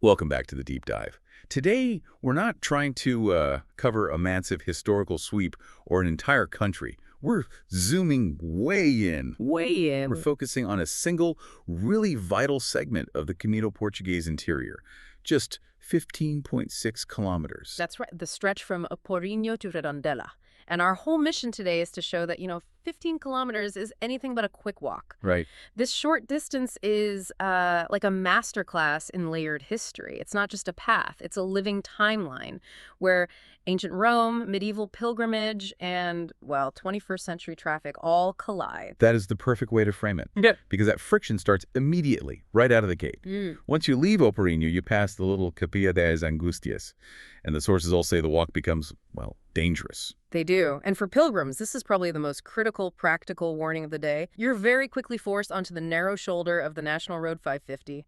Welcome back to the deep dive. Today, we're not trying to cover a massive historical sweep or an entire country. We're zooming way in. Way in. We're focusing on a single, really vital segment of the Camino Portuguese interior, just 15.6 kilometers. That's right, the stretch from Porriño to Redondela. And our whole mission today is to show that, 15 kilometers is anything but a quick walk. Right. This short distance is like a masterclass in layered history. It's not just a path. It's a living timeline where ancient Rome, medieval pilgrimage, and, 21st century traffic all collide. That is the perfect way to frame it. Yeah. Because that friction starts immediately, right out of the gate. Once you leave Porriño, you pass the little Capilla das Angustias. And the sources all say the walk becomes, dangerous. They do. And for pilgrims, this is probably the most critical, practical warning of the day. You're very quickly forced onto the narrow shoulder of the National Road 550,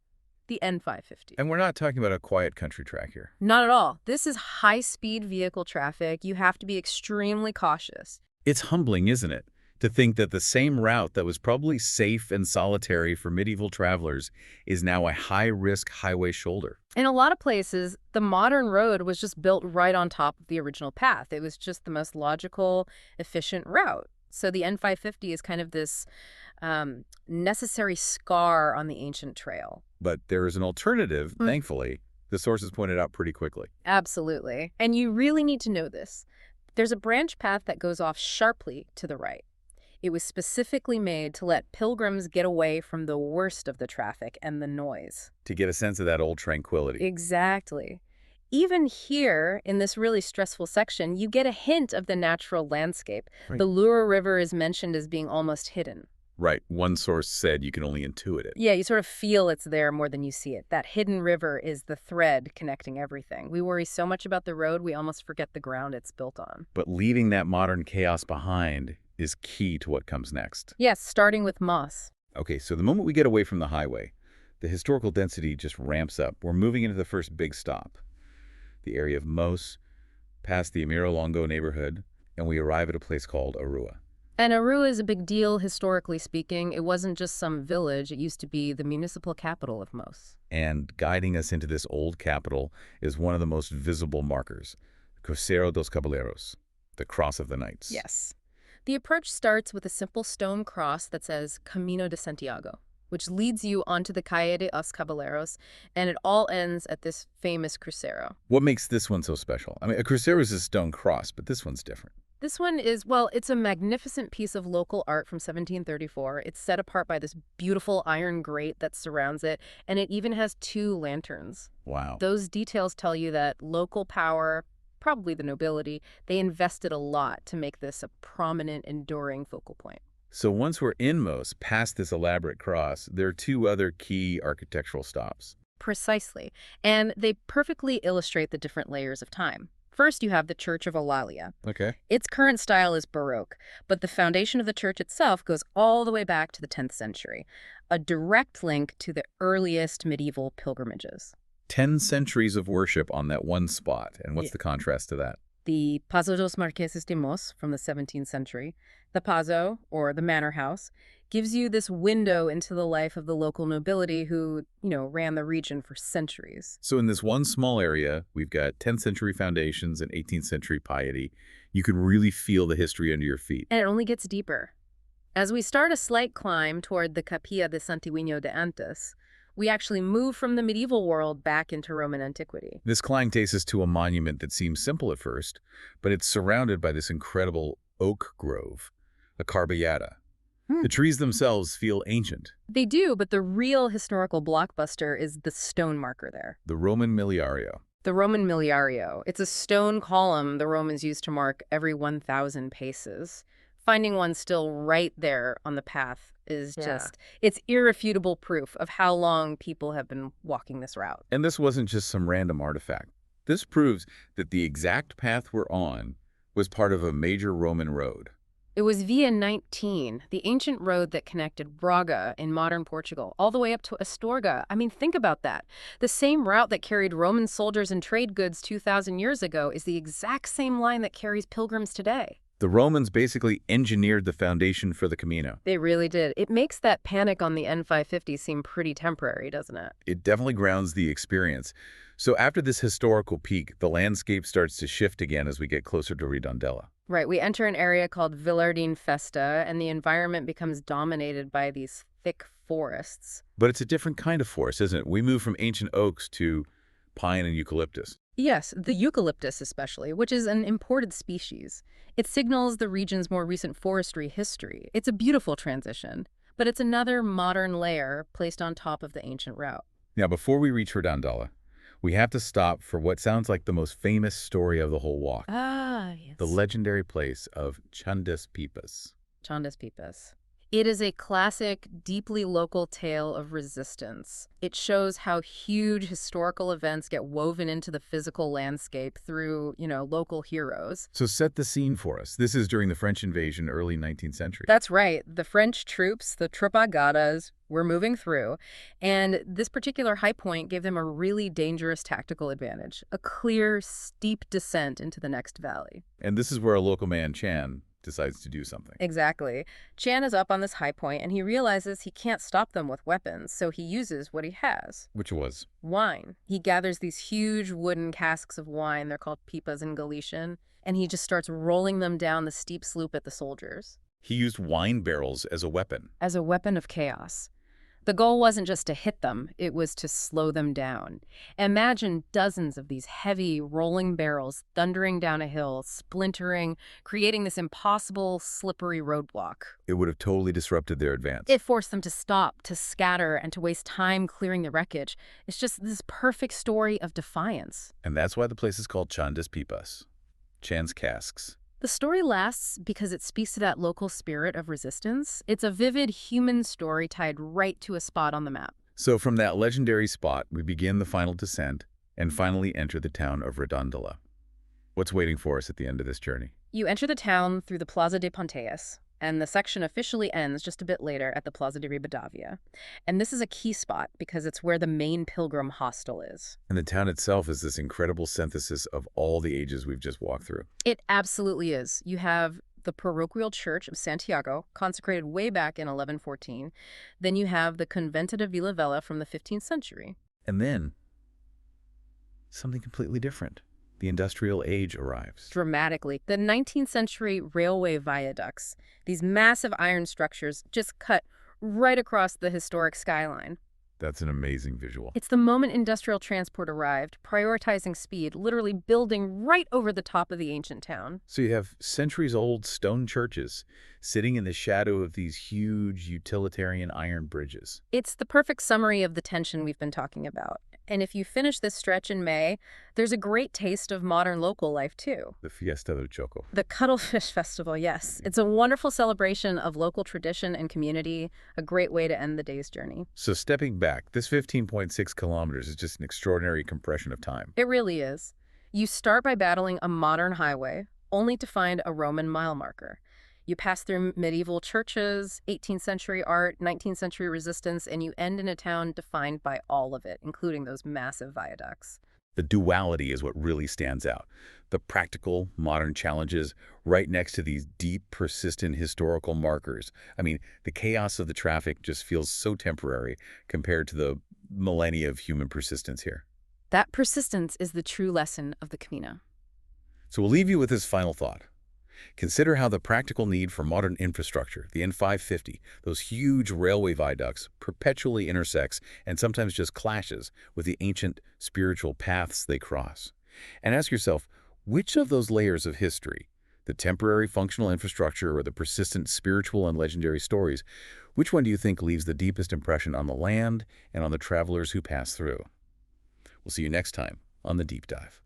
the N550. And we're not talking about a quiet country track here. Not at all. This is high-speed vehicle traffic. You have to be extremely cautious. It's humbling, isn't it, to think that the same route that was probably safe and solitary for medieval travelers is now a high-risk highway shoulder. In a lot of places, the modern road was just built right on top of the original path. It was just the most logical, efficient route. So the N550 is kind of this necessary scar on the ancient trail. But there is an alternative, thankfully. The sources pointed out pretty quickly. Absolutely. And you really need to know this. There's a branch path that goes off sharply to the right. It was specifically made to let pilgrims get away from the worst of the traffic and the noise. To get a sense of that old tranquility. Exactly. Even here, in this really stressful section, you get a hint of the natural landscape. Right. The Lura River is mentioned as being almost hidden. Right. One source said you can only intuit it. Yeah, you sort of feel it's there more than you see it. That hidden river is the thread connecting everything. We worry so much about the road, we almost forget the ground it's built on. But leaving that modern chaos behind is key to what comes next. Yes, starting with moss. Okay, so the moment we get away from the highway, the historical density just ramps up. We're moving into the first big stop, the area of Mos, past the Amirolongo neighborhood, and we arrive at a place called Arua. And Arua is a big deal, historically speaking. It wasn't just some village. It used to be the municipal capital of Mos. And guiding us into this old capital is one of the most visible markers, Crucero dos Caballeros, the Cross of the Knights. Yes. The approach starts with a simple stone cross that says Camino de Santiago, which leads you onto the Calle de los Caballeros, and it all ends at this famous crucero. What makes this one so special? I mean, a crucero is a stone cross, but this one's different. This one is, it's a magnificent piece of local art from 1734. It's set apart by this beautiful iron grate that surrounds it, and it even has 2 lanterns. Wow. Those details tell you that local power, probably the nobility, they invested a lot to make this a prominent, enduring focal point. So once we're in Mos, past this elaborate cross, there are 2 other key architectural stops. Precisely. And they perfectly illustrate the different layers of time. First, you have the Church of Eulalia. Okay. Its current style is Baroque, but the foundation of the church itself goes all the way back to the 10th century, a direct link to the earliest medieval pilgrimages. 10 centuries of worship on that one spot. And what's the contrast to that? The Pazo dos Marqueses de Mos from the 17th century, the Pazo, or the manor house, gives you this window into the life of the local nobility who, ran the region for centuries. So in this one small area, we've got 10th century foundations and 18th century piety. You can really feel the history under your feet. And it only gets deeper. As we start a slight climb toward the Capilla de Santiago de Antes, we actually move from the medieval world back into Roman antiquity. This climb takes us to a monument that seems simple at first, but it's surrounded by this incredible oak grove, a carballada. The trees themselves feel ancient. They do, but the real historical blockbuster is the stone marker there. The Roman Miliario. The Roman Miliario. It's a stone column the Romans used to mark every 1,000 paces. Finding one still right there on the path is it's irrefutable proof of how long people have been walking this route. And this wasn't just some random artifact. This proves that the exact path we're on was part of a major Roman road. It was Via 19, the ancient road that connected Braga in modern Portugal, all the way up to Astorga. I mean, think about that. The same route that carried Roman soldiers and trade goods 2,000 years ago is the exact same line that carries pilgrims today. The Romans basically engineered the foundation for the Camino. They really did. It makes that panic on the N550 seem pretty temporary, doesn't it? It definitely grounds the experience. So after this historical peak, the landscape starts to shift again as we get closer to Redondela. Right, we enter an area called Villardin Festa, and the environment becomes dominated by these thick forests. But it's a different kind of forest, isn't it? We move from ancient oaks to pine and eucalyptus. Yes, the eucalyptus especially, which is an imported species. It signals the region's more recent forestry history. It's a beautiful transition, but it's another modern layer placed on top of the ancient route. Now, before we reach Redondela, we have to stop for what sounds like the most famous story of the whole walk. Ah, yes. The legendary place of Chandas Pipas. Chandas Pipas. It is a classic, deeply local tale of resistance. It shows how huge historical events get woven into the physical landscape through, local heroes. So set the scene for us. This is during the French invasion, early 19th century. That's right. The French troops, the Tropagadas, were moving through, and this particular high point gave them a really dangerous tactical advantage, a clear, steep descent into the next valley. And this is where a local man, Chan, decides to do something. Exactly. Chan is up on this high point, and he realizes he can't stop them with weapons, so he uses what he has. Which was? Wine. He gathers these huge wooden casks of wine, they're called pipas in Galician, and he just starts rolling them down the steep slope at the soldiers. He used wine barrels as a weapon. As a weapon of chaos. The goal wasn't just to hit them, it was to slow them down. Imagine dozens of these heavy, rolling barrels thundering down a hill, splintering, creating this impossible, slippery roadblock. It would have totally disrupted their advance. It forced them to stop, to scatter, and to waste time clearing the wreckage. It's just this perfect story of defiance. And that's why the place is called Chandas Pipas, Chan's casks. The story lasts because it speaks to that local spirit of resistance. It's a vivid human story tied right to a spot on the map. So from that legendary spot, we begin the final descent and finally enter the town of Redondela. What's waiting for us at the end of this journey? You enter the town through the Plaza de Ponteas, and the section officially ends just a bit later at the Plaza de Ribadavia. And this is a key spot because it's where the main pilgrim hostel is. And the town itself is this incredible synthesis of all the ages we've just walked through. It absolutely is. You have the parochial church of Santiago, consecrated way back in 1114. Then you have the Convento de Villavella from the 15th century. And then something completely different. The industrial age arrives. Dramatically. The 19th century railway viaducts, these massive iron structures, just cut right across the historic skyline. That's an amazing visual. It's the moment industrial transport arrived, prioritizing speed, literally building right over the top of the ancient town. So you have centuries-old stone churches sitting in the shadow of these huge utilitarian iron bridges. It's the perfect summary of the tension we've been talking about. And if you finish this stretch in May, there's a great taste of modern local life, too. The Fiesta del Choco. The Cuttlefish Festival, yes. It's a wonderful celebration of local tradition and community, a great way to end the day's journey. So stepping back, this 15.6 kilometers is just an extraordinary compression of time. It really is. You start by battling a modern highway, only to find a Roman mile marker. You pass through medieval churches, 18th century art, 19th century resistance, and you end in a town defined by all of it, including those massive viaducts. The duality is what really stands out. The practical, modern challenges right next to these deep, persistent historical markers. I mean, the chaos of the traffic just feels so temporary compared to the millennia of human persistence here. That persistence is the true lesson of the Camino. So we'll leave you with this final thought. Consider how the practical need for modern infrastructure, the N550, those huge railway viaducts, perpetually intersects and sometimes just clashes with the ancient spiritual paths they cross. And ask yourself, which of those layers of history, the temporary functional infrastructure or the persistent spiritual and legendary stories, which one do you think leaves the deepest impression on the land and on the travelers who pass through? We'll see you next time on The Deep Dive.